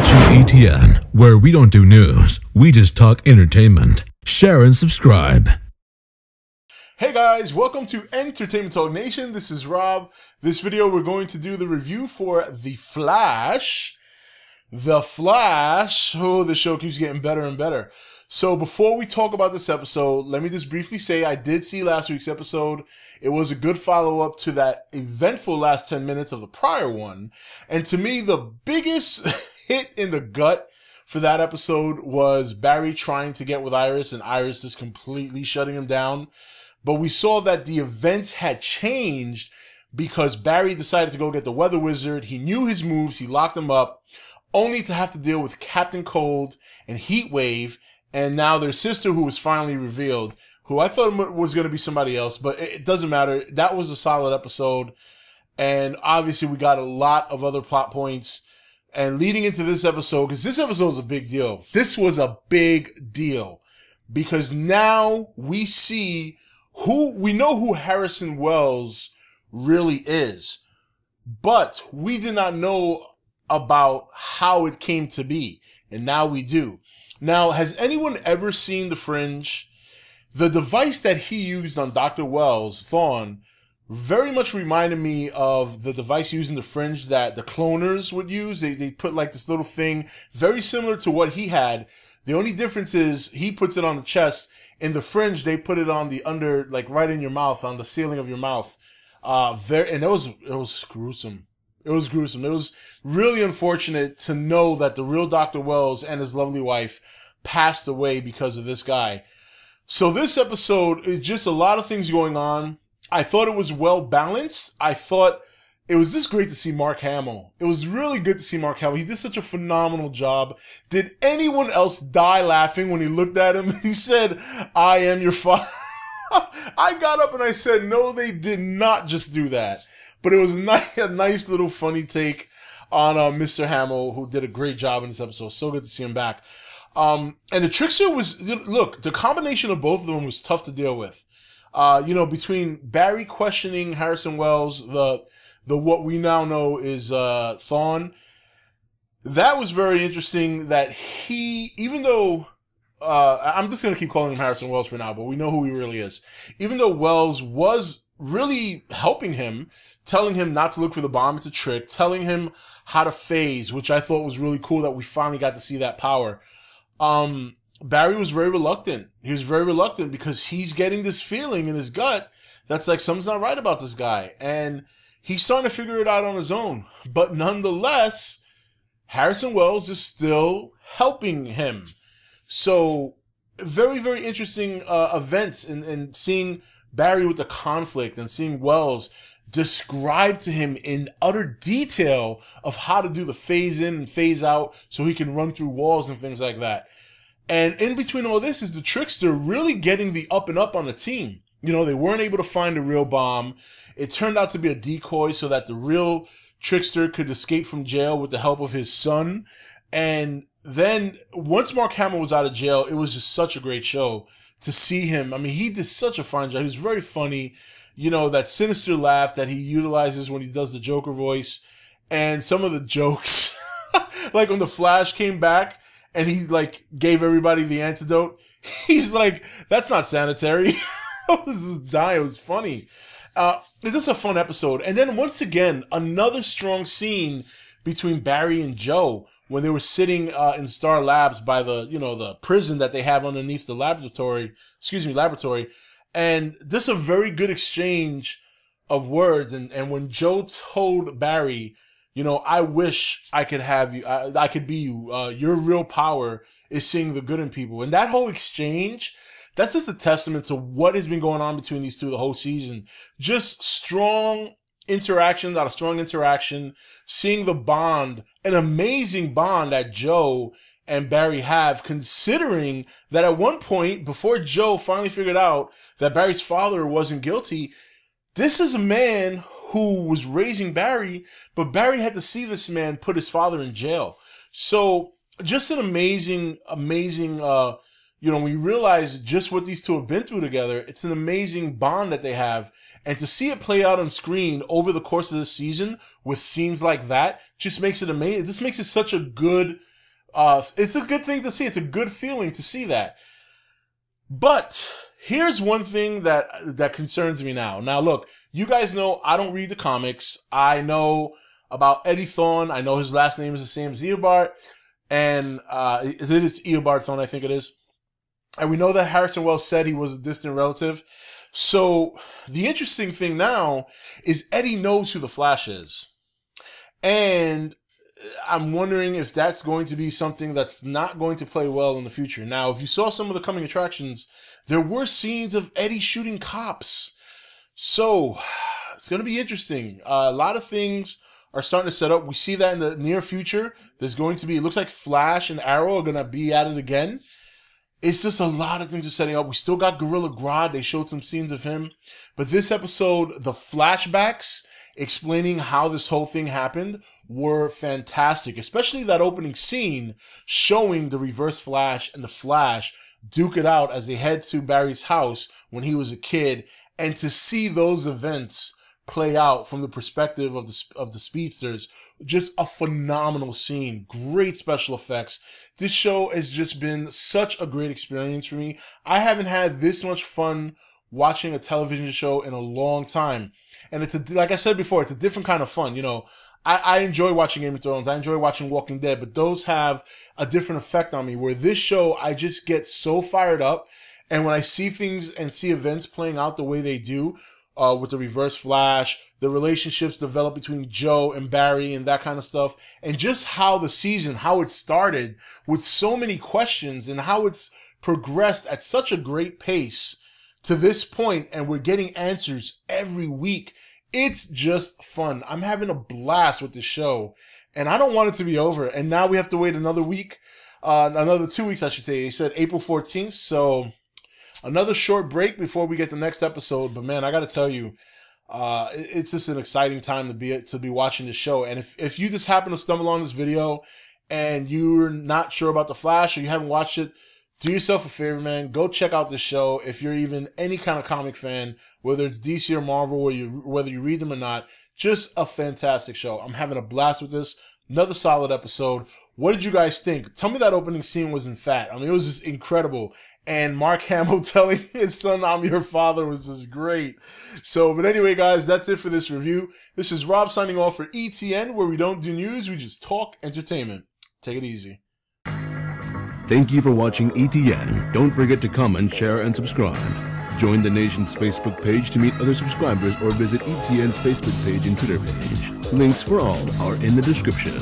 watching E.T.N, where we don't do news, we just talk entertainment. Share and subscribe. Hey guys, welcome to Entertainment Talk Nation. This is Rob. This video we're going to do the review for The Flash. The Flash. Oh, the show keeps getting better and better. So before we talk about this episode, let me just briefly say I did see last week's episode. It was a good follow-up to that eventful last 10 minutes of the prior one. And to me, the biggest hit in the gut for that episode was Barry trying to get with Iris and Iris just completely shutting him down. But we saw that the events had changed because Barry decided to go get the Weather Wizard. He knew his moves. He locked him up, only to have to deal with Captain Cold and Heat Wave. And now their sister, who was finally revealed, who I thought was going to be somebody else, but it doesn't matter. That was a solid episode. And obviously we got a lot of other plot points. And leading into this episode, because this episode is a big deal. This was a big deal because now we see we know who Harrison Wells really is, but we did not know about how it came to be. And now we do. Now, has anyone ever seen The Fringe? The device that he used on Dr. Wells, Thawne, very much reminded me of the device used in The Fringe that the cloners would use. They put like this little thing very similar to what he had. The only difference is he puts it on the chest. In The Fringe, they put it on the under, like right in your mouth, on the ceiling of your mouth. And it was gruesome. It was gruesome. It was really unfortunate to know that the real Dr. Wells and his lovely wife passed away because of this guy. So this episode is just a lot of things going on. I thought it was well balanced. I thought it was just great to see Mark Hamill. It was really good to see Mark Hamill. He did such a phenomenal job. Did anyone else die laughing when he looked at him? He said, "I am your father." I got up and I said, no, they did not just do that. But it was a nice little funny take on Mr. Hamill, who did a great job in this episode. So good to see him back. And the Trickster was, look, the combination of both of them was tough to deal with. Between Barry questioning Harrison Wells, the what we now know is Thawne, that was very interesting that he, even though, I'm just going to keep calling him Harrison Wells for now, but we know who he really is. Even though Wells was really helping him, telling him not to look for the bomb, it's a trick, telling him how to phase, which I thought was really cool that we finally got to see that power. Barry was very reluctant. He was very reluctant because he's getting this feeling in his gut that's like something's not right about this guy. And he's starting to figure it out on his own. But nonetheless, Harrison Wells is still helping him. So very, very interesting events and seeing Barry with the conflict and seeing Wells describe to him in utter detail of how to do the phase in and phase out so he can run through walls and things like that. And in between all this is the Trickster really getting the up and up on the team. You know, they weren't able to find a real bomb. It turned out to be a decoy so that the real Trickster could escape from jail with the help of his son. And then once Mark Hamill was out of jail, it was just such a great show to see him. I mean, he did such a fine job. He was very funny. You know, that sinister laugh that he utilizes when he does the Joker voice. And some of the jokes, like when the Flash came back and he like gave everybody the antidote. He's like, that's not sanitary. I was just dying. It was funny. This is a fun episode. And then once again, another strong scene between Barry and Joe when they were sitting in Star Labs by the prison that they have underneath the laboratory. And this is a very good exchange of words. And when Joe told Barry, I wish I could have you, I could be you. Your real power is seeing the good in people. And that whole exchange, that's just a testament to what has been going on between these two the whole season. Just strong interaction, not a strong interaction, seeing the bond, an amazing bond that Joe and Barry have, considering that at one point, before Joe finally figured out that Barry's father wasn't guilty, this is a man who was raising Barry, but Barry had to see this man put his father in jail. So just an amazing, when you realize just what these two have been through together, it's an amazing bond that they have. And to see it play out on screen over the course of this season with scenes like that just makes it amazing. This makes it such a good It's a good thing to see. It's a good feeling to see that. But here's one thing that concerns me now. Now, look, you guys know I don't read the comics. I know about E.T.N. I know his last name is the same as Eobard. And it's Eobard Thawne, I think it is. And we know that Harrison Wells said he was a distant relative. So the interesting thing now is Eddie knows who the Flash is. And I'm wondering if that's going to be something that's not going to play well in the future. Now, if you saw some of the coming attractions, there were scenes of Eddie shooting cops. So it's going to be interesting. A lot of things are starting to set up. We see that in the near future. There's going to be, it looks like Flash and Arrow are going to be at it again. It's just a lot of things are setting up. We still got Gorilla Grodd. They showed some scenes of him. But this episode, the flashbacks explaining how this whole thing happened were fantastic. Especially that opening scene showing the Reverse Flash and the Flash duke it out as they head to Barry's house when he was a kid. And to see those events play out from the perspective of the speedsters, just a phenomenal scene. Great special effects. This show has just been such a great experience for me. I haven't had this much fun watching a television show in a long time. And it's like I said before, it's a different kind of fun. You know, I enjoy watching Game of Thrones. I enjoy watching Walking Dead, but those have a different effect on me, where this show, I just get so fired up. And when I see things and see events playing out the way they do, with the Reverse Flash, the relationships developed between Joe and Barry and that kind of stuff, and just how the season, how it started with so many questions and how it's progressed at such a great pace to this point, and we're getting answers every week. It's just fun. I'm having a blast with this show, and I don't want it to be over. And now we have to wait another week, another 2 weeks, I should say. He said April 14th, so another short break before we get the next episode. But man, I got to tell you, it's just an exciting time to be watching this show. And if you just happen to stumble on this video and you're not sure about the Flash or you haven't watched it, do yourself a favor, man. Go check out this show. If you're even any kind of comic fan, whether it's DC or Marvel, or whether you read them or not, just a fantastic show. I'm having a blast with this. Another solid episode. What did you guys think? Tell me that opening scene wasn't fat. I mean, it was just incredible. And Mark Hamill telling his son, "I'm your father," was just great. So, but anyway, guys, that's it for this review. This is Rob signing off for E.T.N, where we don't do news, we just talk entertainment. Take it easy. Thank you for watching E.T.N. Don't forget to comment, share, and subscribe. Join the nation's Facebook page to meet other subscribers or visit E.T.N's Facebook page and Twitter page. Links for all are in the description.